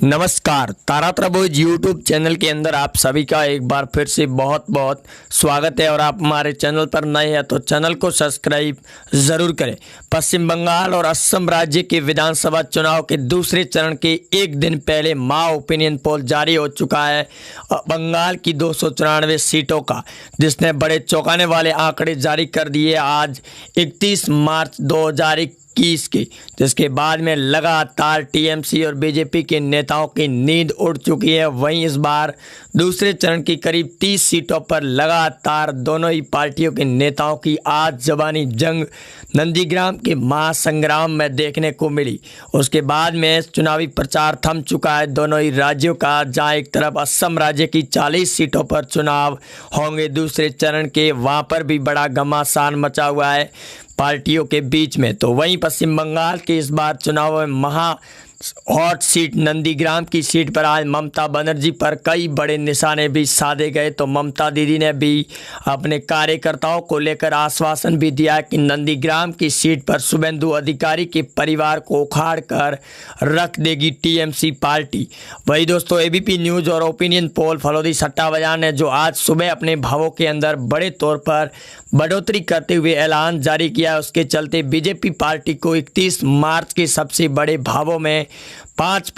नमस्कार, तारा तरबूज YouTube channel के अंदर आप सभी का एक बार फिर से बहुत बहुत स्वागत है। और आप हमारे चैनल पर नए हैं तो चैनल को सब्सक्राइब ज़रूर करें। पश्चिम बंगाल और असम राज्य के विधानसभा चुनाव के दूसरे चरण के एक दिन पहले मास ओपिनियन पोल जारी हो चुका है बंगाल की 294 सीटों का, जिसने बड़े चौंकाने वाले आंकड़े जारी कर दिए आज 31 मार्च 2021 की, जिसके बाद में लगातार टीएमसी और बीजेपी के नेताओं की नींद उड़ चुकी है। वहीं इस बार दूसरे चरण की करीब 30 सीटों पर लगातार दोनों ही पार्टियों के नेताओं की आज जबानी जंग नंदीग्राम के महासंग्राम में देखने को मिली। उसके बाद में चुनावी प्रचार थम चुका है दोनों ही राज्यों का, जहां एक तरफ असम राज्य की 40 सीटों पर चुनाव होंगे दूसरे चरण के, वहां पर भी बड़ा घमासान मचा हुआ है पार्टियों के बीच में। तो वहीं पश्चिम बंगाल के इस बार चुनाव में हॉट सीट नंदीग्राम की सीट पर आज ममता बनर्जी पर कई बड़े निशाने भी साधे गए। तो ममता दीदी ने भी अपने कार्यकर्ताओं को लेकर आश्वासन भी दिया कि नंदीग्राम की सीट पर शुभेंदु अधिकारी के परिवार को उखाड़ कर रख देगी टीएमसी पार्टी। वही दोस्तों, एबीपी न्यूज़ और ओपिनियन पोल फलोदी सट्टा बाजार ने जो आज सुबह अपने भावों के अंदर बड़े तौर पर बढ़ोतरी करते हुए ऐलान जारी किया, उसके चलते बीजेपी पार्टी को 31 मार्च के सबसे बड़े भावों में 5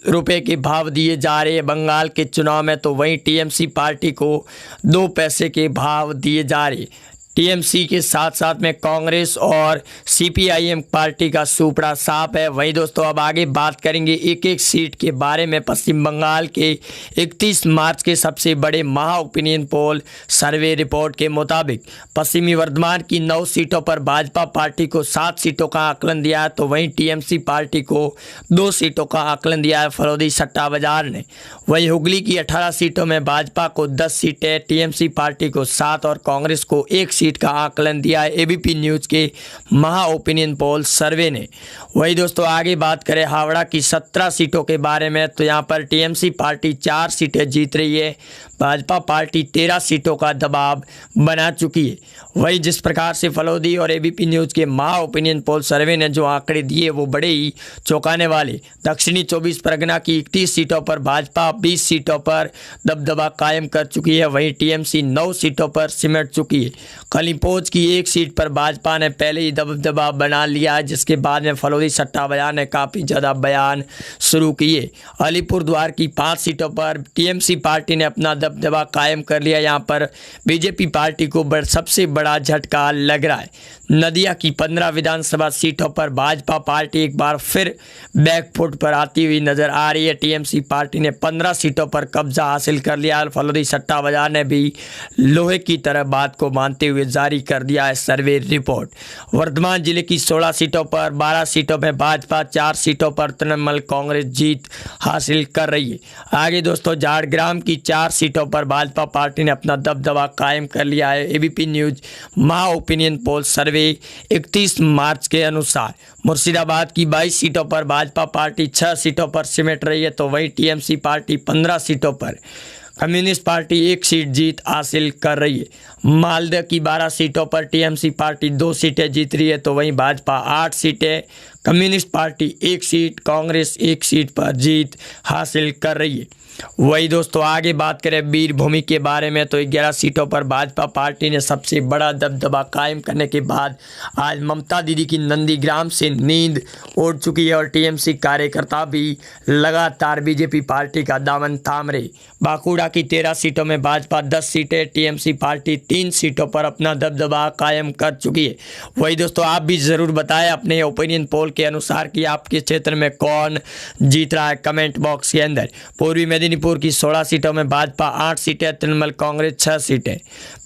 रुपये के भाव दिए जा रहे हैं बंगाल के चुनाव में। तो वहीं टीएमसी पार्टी को 2 पैसे के भाव दिए जा रहे। टीएमसी के साथ साथ में कांग्रेस और सीपीआईएम पार्टी का सूपड़ा साफ है। वहीं दोस्तों, अब आगे बात करेंगे एक एक सीट के बारे में। पश्चिम बंगाल के 31 मार्च के सबसे बड़े महा ओपिनियन पोल सर्वे रिपोर्ट के मुताबिक पश्चिमी वर्धमान की 9 सीटों पर भाजपा पार्टी को 7 सीटों का आकलन दिया है, तो वहीं टीएमसी पार्टी को 2 सीटों का आकलन दिया है फलोदी सट्टा बाजार ने। वहीं हुगली की 18 सीटों में भाजपा को 10 सीटें, टीएमसी पार्टी को 7 और कांग्रेस को 1 सीट का आकलन दिया है एबीपी न्यूज़ के महा ओपिनियन पोल सर्वे ने। वही दोस्तों, आगे बात करें हावड़ा की 17 सीटों के बारे में, तो यहां पर टीएमसी पार्टी 4 सीटें जीत रही है, भाजपा पार्टी 13 सीटों का दबाव बना चुकी है। वही जिस प्रकार से फलोदी और एबीपी न्यूज़ के महा ओपिनियन पोल सर्वे ने जो आंकड़े दिए वो बड़े ही चौंकाने वाले। दक्षिणी 24 परगना की 31 सीटों पर भाजपा 20 सीटों पर दबदबा कायम कर चुकी है, वहीं टीएमसी 9 सीटों पर सिमट चुकी है। कलीपोज की 1 सीट पर भाजपा ने पहले ही दबदबा बना लिया है, जिसके बाद में फलोदी सट्टा बाजार ने काफ़ी ज़्यादा बयान शुरू किए। अलीपुरद्वार की 5 सीटों पर टीएमसी पार्टी ने अपना दबदबा कायम कर लिया। यहाँ पर बीजेपी पार्टी को सबसे बड़ा झटका लग रहा है। नदिया की 15 विधानसभा सीटों पर भाजपा पार्टी एक बार फिर बैकफुट पर आती हुई नजर आ रही है। टीएमसी पार्टी ने 15 सीटों पर कब्जा हासिल कर लिया। फलोदी सट्टा बाजार ने भी लोहे की तरह बात को मानते हुए जारी कर दिया है सर्वे रिपोर्ट। वर्धमान जिले की 16 सीटों पर 12 सीटों में भाजपा, 4 सीटों पर तृणमूल कांग्रेस जीत हासिल कर रही है। आगे दोस्तों, झारग्राम की 4 सीटों पर भाजपा पार्टी ने अपना दबदबा कायम कर लिया है। एबीपी न्यूज़ महा ओपिनियन पोल सर्वे 31 मार्च के अनुसार मुर्शिदाबाद की 22 सीटों पर भाजपा पार्टी 6 सीटों पर सिमट रही है, तो वहीं टीएमसी पार्टी 15 सीटों पर, कम्युनिस्ट पार्टी 1 सीट जीत हासिल कर रही है। मालदा की 12 सीटों पर टीएमसी पार्टी 2 सीटें जीत रही है, तो वहीं भाजपा 8 सीटें, communist party 1 seat, Congress 1 seat पर जीत हासिल कर रही है। वही दोस्तों, आगे बात करें वीरभूमि के बारे में, तो 11 सीटों पर भाजपा पार्टी ने सबसे बड़ा दबदबा कायम करने के बाद आज ममता दीदी की नंदीग्राम से नींद उड़ चुकी है और टीएमसी कार्यकर्ता भी लगातार बीजेपी पार्टी का दामन थाम रहे। बांकुड़ा की 13 सीटों में भाजपा 10 सीटें, टीएमसी पार्टी 3 सीटों पर अपना दबदबा कायम कर चुकी है। वही दोस्तों, आप भी ज़रूर बताएं अपने ओपिनियन पोल के अनुसार कि आपके क्षेत्र में कौन जीत रहा है, कमेंट बॉक्स के अंदर। पूर्वी मेदिनीपुर की 16 सीटों में भाजपा 8 सीटें, तृणमूल कांग्रेस 6 सीटें।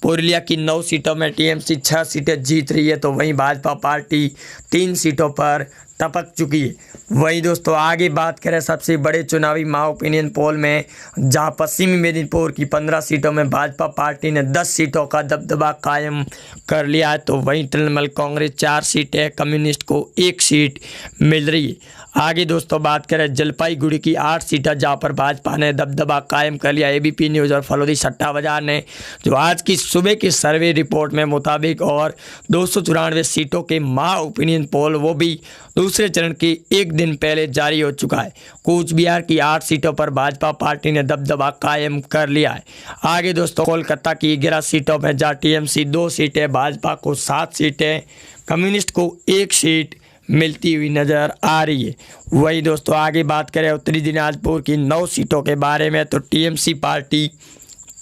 पुरुलिया की 9 सीटों में टीएमसी 6 सीटें जीत रही है, तो वहीं भाजपा पार्टी 3 सीटों पर टपक चुकी है। वही दोस्तों, आगे बात करें सबसे बड़े चुनावी महा ओपिनियन पोल में, जहां पश्चिमी मेदिनीपुर की 15 सीटों में भाजपा पार्टी ने 10 सीटों का दबदबा कायम कर लिया है, तो वहीं तृणमूल कांग्रेस 4 सीटें, कम्युनिस्ट को 1 सीट मिल रही है। आगे दोस्तों बात करें जलपाईगुड़ी की 8 सीटें, जहां पर भाजपा ने दबदबा कायम कर लिया। एबीपी न्यूज़ और फलोदी सट्टा बाजार ने जो आज की सुबह की सर्वे रिपोर्ट में मुताबिक और 294 सीटों के महा ओपिनियन पोल वो भी दूसरे चरण के एक दिन पहले जारी हो चुका है। कूच बिहार की 8 सीटों पर भाजपा पार्टी ने दबदबा कायम कर लिया है। आगे दोस्तों कोलकाता की 11 सीटों में जहाँ टीएमसी 2 सीटें, भाजपा को 7 सीटें, कम्युनिस्ट को 1 सीट मिलती हुई नज़र आ रही है। वही दोस्तों आगे बात करें उत्तरी दिनाजपुर की 9 सीटों के बारे में तो टीएमसी पार्टी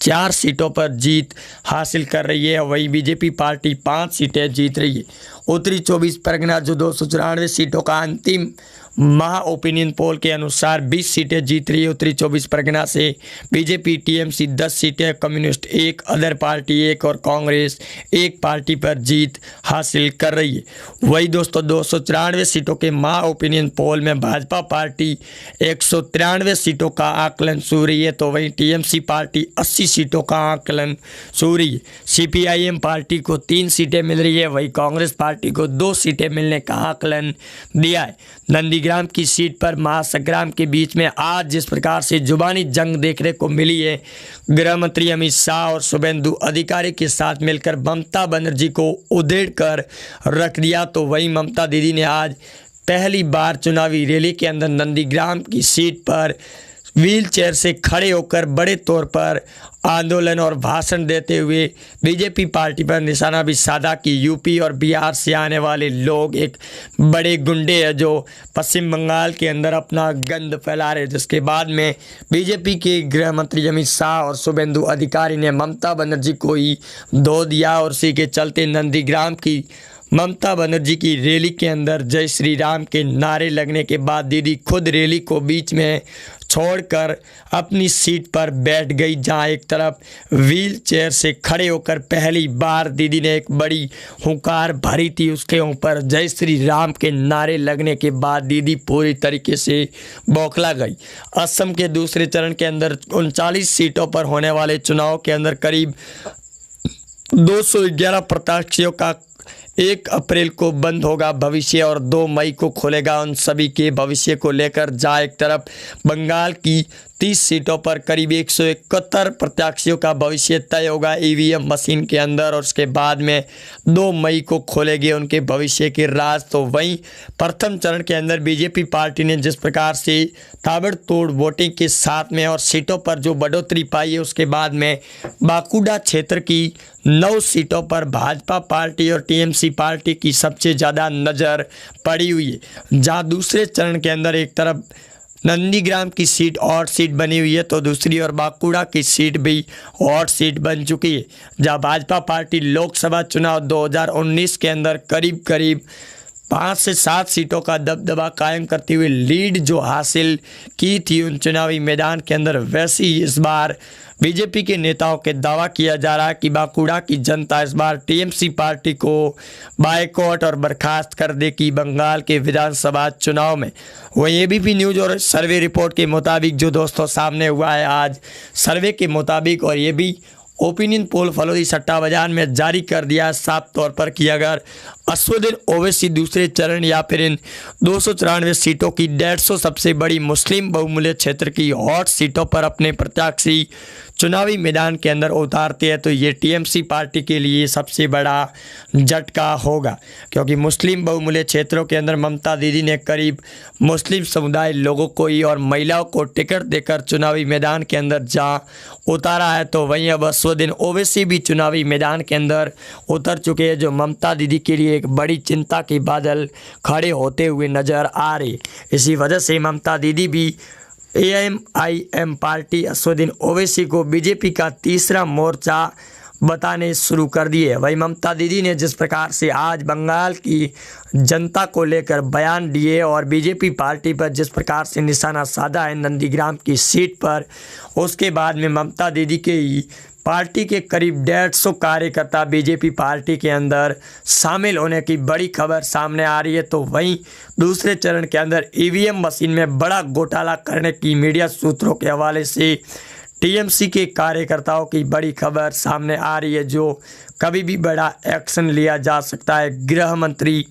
4 सीटों पर जीत हासिल कर रही है। वही बीजेपी पार्टी 5 सीटें जीत रही है। उत्तरी 24 परगना जो 294 सीटों का अंतिम महा ओपिनियन पोल के अनुसार 20 सीटें जीत रही है। उत्तरी 24 परगना से बीजेपी टीएमसी 10 सीटें, कम्युनिस्ट 1, अदर पार्टी 1 और कांग्रेस 1 पार्टी पर जीत हासिल कर रही है। वही दोस्तों 294 सीटों के महा ओपिनियन पोल में भाजपा पार्टी 193 सीटों का आकलन सू रही है तो वहीं टीएमसी पार्टी 80 सीटों का आकलन सू रही है। सीपीआईएम पार्टी को 3 सीटें मिल रही है, वही कांग्रेस पार्टी को 2 सीटें मिलने का आकलन दिया है। नंदीग्राम की सीट पर महासंग्राम के बीच में आज जिस प्रकार से जुबानी जंग देखने को मिली है, गृह मंत्री अमित शाह और शुभेंदु अधिकारी के साथ मिलकर ममता बनर्जी को उधेड़ कर रख दिया तो वहीं ममता दीदी ने आज पहली बार चुनावी रैली के अंदर नंदीग्राम की सीट पर व्हील चेयर से खड़े होकर बड़े तौर पर आंदोलन और भाषण देते हुए बीजेपी पार्टी पर निशाना भी साधा कि यूपी और बिहार से आने वाले लोग एक बड़े गुंडे हैं जो पश्चिम बंगाल के अंदर अपना गंद फैला रहे। जिसके बाद में बीजेपी के गृह मंत्री अमित शाह और शुभेंदु अधिकारी ने ममता बनर्जी को ही धो दिया और उसी के चलते नंदीग्राम की ममता बनर्जी की रैली के अंदर जय श्री राम के नारे लगने के बाद दीदी खुद रैली को बीच में छोड़कर अपनी सीट पर बैठ गई, जहां एक तरफ व्हील चेयर से खड़े होकर पहली बार दीदी ने एक बड़ी हुंकार भरी थी। उसके ऊपर जय श्री राम के नारे लगने के बाद दीदी पूरी तरीके से बौखला गई। असम के दूसरे चरण के अंदर 39 सीटों पर होने वाले चुनाव के अंदर करीब 211 प्रत्याशियों का 1 अप्रैल को बंद होगा भविष्य और 2 मई को खुलेगा उन सभी के भविष्य को लेकर। जहाँ एक तरफ बंगाल की 30 सीटों पर करीब 171 प्रत्याशियों का भविष्य तय होगा ईवीएम मशीन के अंदर और उसके बाद में 2 मई को खोलेंगे उनके भविष्य के राज। तो वहीं प्रथम चरण के अंदर बीजेपी पार्टी ने जिस प्रकार से ताबड़तोड़ वोटिंग के साथ में और सीटों पर जो बढ़ोतरी पाई है, उसके बाद में बांकुड़ा क्षेत्र की 9 सीटों पर भाजपा पार्टी और टीएमसी पार्टी की सबसे ज़्यादा नज़र पड़ी हुई है। जहाँ दूसरे चरण के अंदर एक तरफ नंदीग्राम की सीट और सीट बनी हुई है तो दूसरी ओर बांकुड़ा की सीट भी और सीट बन चुकी है। जहां भाजपा पार्टी लोकसभा चुनाव 2019 के अंदर करीब 5 से 7 सीटों का दबदबा कायम करते हुए लीड जो हासिल की थी उन चुनावी मैदान के अंदर, वैसे ही इस बार बीजेपी के नेताओं के दावा किया जा रहा है कि बांकुड़ा की जनता इस बार टीएमसी पार्टी को बायकॉट और बर्खास्त कर देगी बंगाल के विधानसभा चुनाव में। वहीं एबीपी न्यूज़ और सर्वे रिपोर्ट के मुताबिक जो दोस्तों सामने हुआ है आज सर्वे के मुताबिक, और ये भी ओपिनियन पोल फलोदी सट्टा बाजार में जारी कर दिया है साफ तौर पर कि अगर असदुद्दीन ओवैसी दूसरे चरण या फिर इन 294 सीटों की 150 सबसे बड़ी मुस्लिम बहुमूल्य क्षेत्र की हॉट सीटों पर अपने प्रत्याशी चुनावी मैदान के अंदर उतारते हैं तो ये टीएमसी पार्टी के लिए सबसे बड़ा झटका होगा, क्योंकि मुस्लिम बहुमूल्य क्षेत्रों के अंदर ममता दीदी ने करीब मुस्लिम समुदाय लोगों को ही और महिलाओं को टिकट देकर चुनावी मैदान के अंदर जा उतारा है। तो वहीं अब असदुद्दीन ओवैसी भी चुनावी मैदान के अंदर उतर चुके हैं, जो ममता दीदी के लिए एक बड़ी चिंता के बादल खड़े होते हुए नजर आ रही। इसी वजह से ममता दीदी भी एएमआईएम पार्टी असदुद्दीन ओवैसी को बीजेपी का तीसरा मोर्चा बताने शुरू कर दिए। वही ममता दीदी ने जिस प्रकार से आज बंगाल की जनता को लेकर बयान दिए और बीजेपी पार्टी पर जिस प्रकार से निशाना साधा है नंदीग्राम की सीट पर, उसके बाद में ममता दीदी के ही पार्टी के करीब 150 कार्यकर्ता बीजेपी पार्टी के अंदर शामिल होने की बड़ी खबर सामने आ रही है। तो वहीं दूसरे चरण के अंदर ईवीएम मशीन में बड़ा घोटाला करने की मीडिया सूत्रों के हवाले से टीएमसी के कार्यकर्ताओं की बड़ी खबर सामने आ रही है, जो कभी भी बड़ा एक्शन लिया जा सकता है गृह मंत्री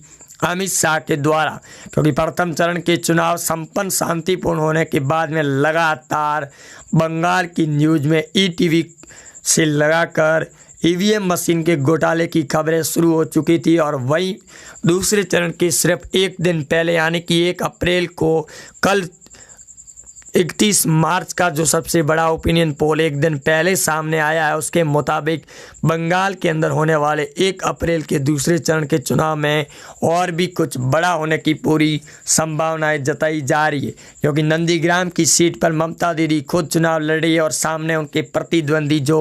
अमित शाह के द्वारा, क्योंकि प्रथम चरण के चुनाव संपन्न शांतिपूर्ण होने के बाद में लगातार बंगाल की न्यूज़ में ईटीवी से लगाकर ईवीएम मशीन के घोटाले की खबरें शुरू हो चुकी थी और वहीं दूसरे चरण के सिर्फ एक दिन पहले यानी कि 1 अप्रैल को कल 31 मार्च का जो सबसे बड़ा ओपिनियन पोल एक दिन पहले सामने आया है, उसके मुताबिक बंगाल के अंदर होने वाले 1 अप्रैल के दूसरे चरण के चुनाव में और भी कुछ बड़ा होने की पूरी संभावनाएं जताई जा रही है, क्योंकि नंदीग्राम की सीट पर ममता दीदी खुद चुनाव लड़ रही है और सामने उनके प्रतिद्वंदी जो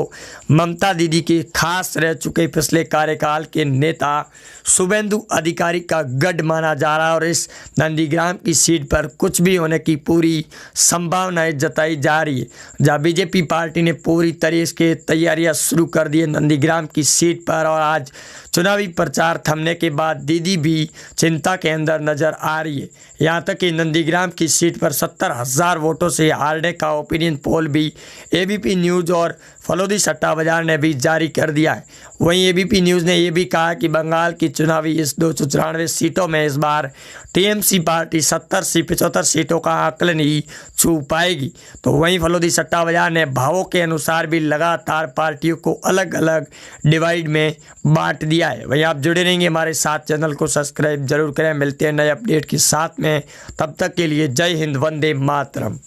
ममता दीदी के खास रह चुके पिछले कार्यकाल के नेता शुभेंदु अधिकारी का गढ़ माना जा रहा है और इस नंदीग्राम की सीट पर कुछ भी होने की पूरी संभावनाएं जताई जा रही है। जहाँ बीजेपी पार्टी ने पूरी तरीके से तैयारियां शुरू कर दी है नंदीग्राम की सीट पर और आज चुनावी प्रचार थमने के बाद दीदी भी चिंता के अंदर नजर आ रही है। यहाँ तक कि नंदीग्राम की सीट पर 70,000 वोटों से हारने का ओपिनियन पोल भी एबीपी न्यूज़ और फलोदी सट्टा बाजार ने भी जारी कर दिया है। वहीं एबीपी न्यूज़ ने यह भी कहा कि बंगाल की चुनावी इस 294 सीटों में इस बार टीएमसी पार्टी 70 से 75 सीटों का आकलन ही छू पाएगी। तो वहीं फलोदी सट्टा बाजार ने भावों के अनुसार भी लगातार पार्टियों को अलग अलग डिवाइड में बांट दिया है। वहीं आप जुड़े रहेंगे हमारे साथ, चैनल को सब्सक्राइब जरूर करें। मिलते हैं नए अपडेट के साथ में, तब तक के लिए जय हिंद, वंदे मातरम।